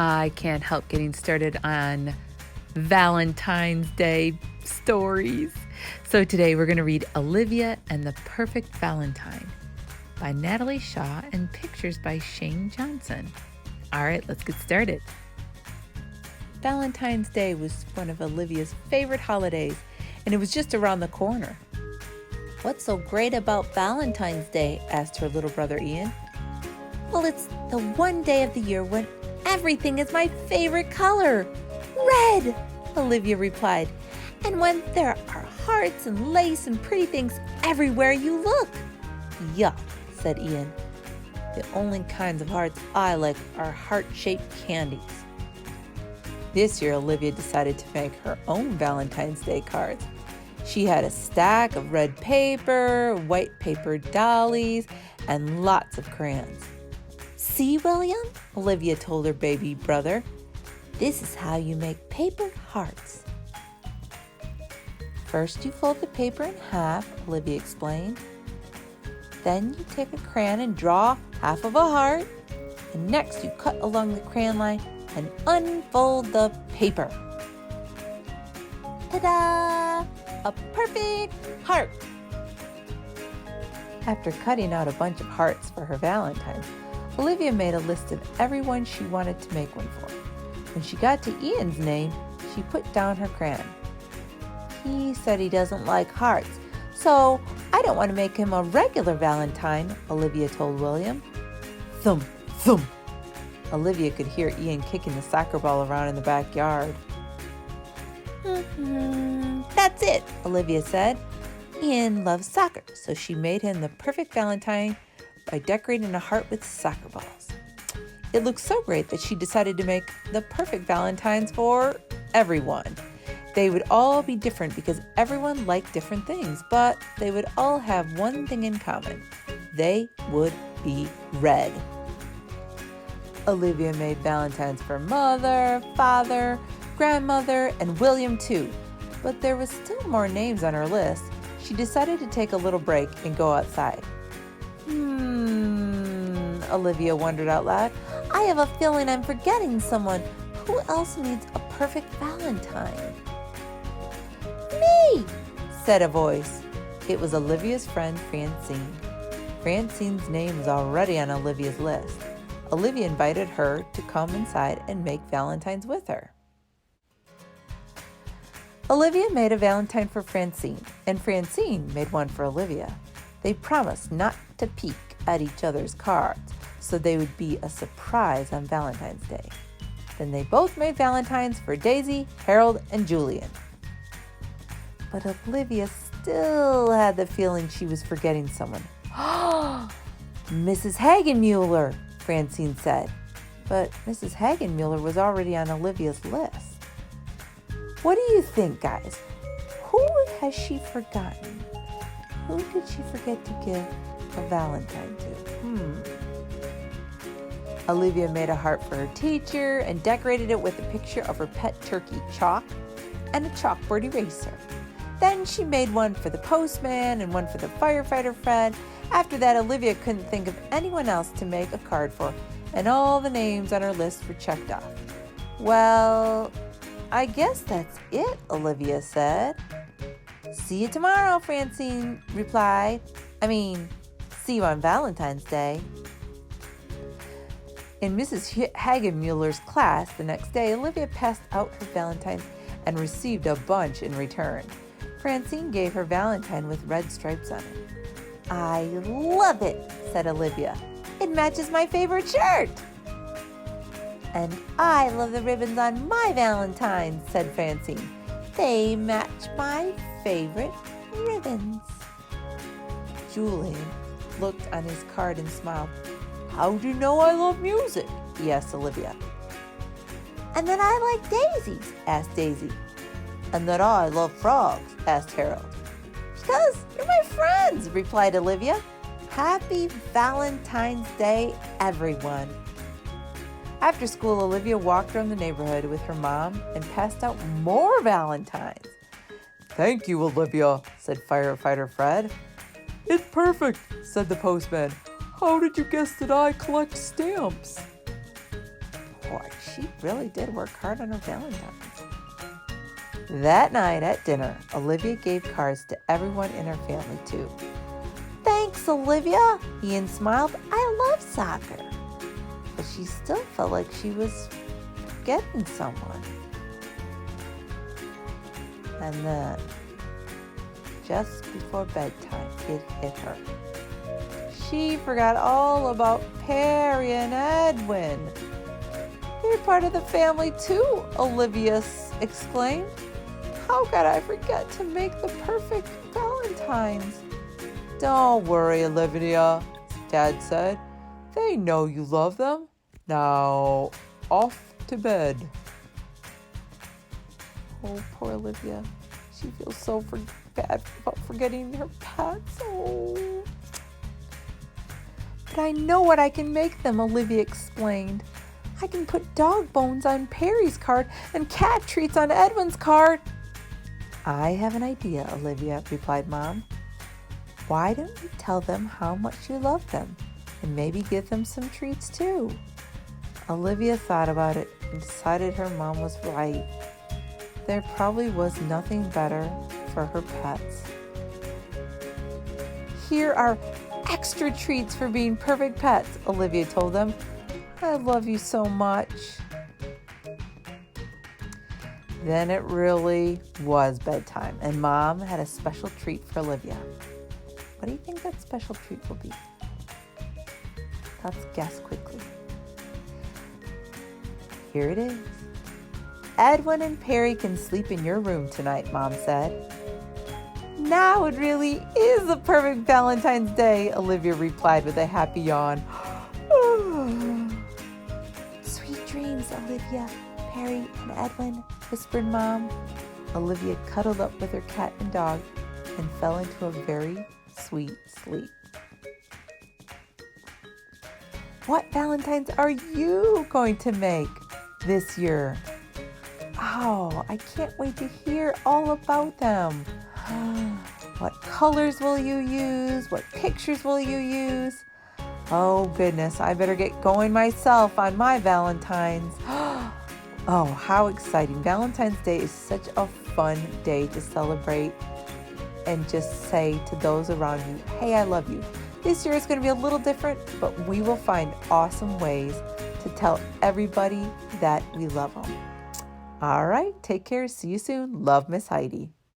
I can't help getting started on Valentine's Day stories. So today we're going to read Olivia and the Perfect Valentine by Natalie Shaw and pictures by Shane Johnson. All right, let's get started. Valentine's Day was one of Olivia's favorite holidays, and it was just around the corner. "What's so great about Valentine's Day?" asked her little brother Ian. "Well, it's the one day of the year when everything is my favorite color, red," Olivia replied. "And when there are hearts and lace and pretty things everywhere you look." "Yuck," said Ian. "The only kinds of hearts I like are heart-shaped candies." This year, Olivia decided to make her own Valentine's Day cards. She had a stack of red paper, white paper dollies, and lots of crayons. "See, William," Olivia told her baby brother, "this is how you make paper hearts." "First you fold the paper in half," Olivia explained. "Then you take a crayon and draw half of a heart. And next you cut along the crayon line and unfold the paper. Ta-da! A perfect heart!" After cutting out a bunch of hearts for her Valentine, Olivia made a list of everyone she wanted to make one for. When she got to Ian's name, she put down her crayon. "He said he doesn't like hearts, so I don't want to make him a regular Valentine," Olivia told William. Thump, thump. Olivia could hear Ian kicking the soccer ball around in the backyard. "That's it," Olivia said. "Ian loves soccer, so she made him the perfect Valentine by decorating a heart with soccer balls." It looked so great that she decided to make the perfect Valentines for everyone. They would all be different because everyone liked different things, but they would all have one thing in common. They would be red. Olivia made Valentines for Mother, Father, Grandmother, and William too, but there was still more names on her list. She decided to take a little break and go outside. Olivia wondered out loud. "I have a feeling I'm forgetting someone. Who else needs a perfect Valentine?" "Me," said a voice. It was Olivia's friend Francine. Francine's name was already on Olivia's list. Olivia invited her to come inside and make Valentines with her. Olivia made a Valentine for Francine, and Francine made one for Olivia. They promised not to peek at each other's cards, so they would be a surprise on Valentine's Day. Then they both made Valentines for Daisy, Harold, and Julian. But Olivia still had the feeling she was forgetting someone. "Mrs. Hagenmuller," Francine said. But Mrs. Hagenmuller was already on Olivia's list. What do you think, guys? Who has she forgotten? Who did she forget to give a Valentine to? Olivia made a heart for her teacher and decorated it with a picture of her pet turkey, Chalk, and a chalkboard eraser. Then she made one for the postman and one for the firefighter Fred. After that, Olivia couldn't think of anyone else to make a card for, and all the names on her list were checked off. "Well, I guess that's it," Olivia said. "See you tomorrow," Francine replied. See you on Valentine's Day." In Mrs. Hagenmuller's class the next day, Olivia passed out her Valentines and received a bunch in return. Francine gave her Valentine with red stripes on it. "I love it," said Olivia. "It matches my favorite shirt." "And I love the ribbons on my Valentine," said Francine. "They match my favorite ribbons." Julian looked on his card and smiled. "How do you know I love music?" he asked Olivia. "And that I like daisies?" asked Daisy. "And that I love frogs?" asked Harold. "Because you're my friends," replied Olivia. "Happy Valentine's Day, everyone." After school, Olivia walked around the neighborhood with her mom and passed out more Valentines. "Thank you, Olivia," said firefighter Fred. "It's perfect," said the postman. "How did you guess that I collect stamps?" Boy, she really did work hard on her Valentine's. That night at dinner, Olivia gave cards to everyone in her family too. Thanks, Olivia, Ian smiled. I love soccer. But she still felt like she was forgetting someone. And then, just before bedtime, it hit her. She forgot all about Perry and Edwin. They're part of the family too, Olivia exclaimed. How could I forget to make the perfect Valentines? Don't worry, Olivia, Dad said. They know you love them. Now, off to bed. Oh, poor Olivia. She feels so bad about forgetting her pets. Oh. But I know what I can make them, Olivia explained. I can put dog bones on Perry's card and cat treats on Edwin's card. I have an idea, Olivia, replied Mom. Why don't you tell them how much you love them and maybe give them some treats too? Olivia thought about it and decided her mom was right. There probably was nothing better for her pets. Here are extra treats for being perfect pets, Olivia told them. I love you so much. Then it really was bedtime, and Mom had a special treat for Olivia. What do you think that special treat will be? Let's guess quickly. Here it is. Edwin and Perry can sleep in your room tonight, Mom said. Now it really is a perfect Valentine's Day, Olivia replied with a happy yawn. Sweet dreams, Olivia, Perry, and Edwin, whispered Mom. Olivia cuddled up with her cat and dog and fell into a very sweet sleep. What Valentines are you going to make this year? Oh, I can't wait to hear all about them. What colors will you use? What pictures will you use? Oh goodness, I better get going myself on my Valentines. Oh, how exciting. Valentine's Day is such a fun day to celebrate and just say to those around you, hey, I love you. This year is going to be a little different, but we will find awesome ways to tell everybody that we love them. All right, take care. See you soon. Love, Miss Heidi.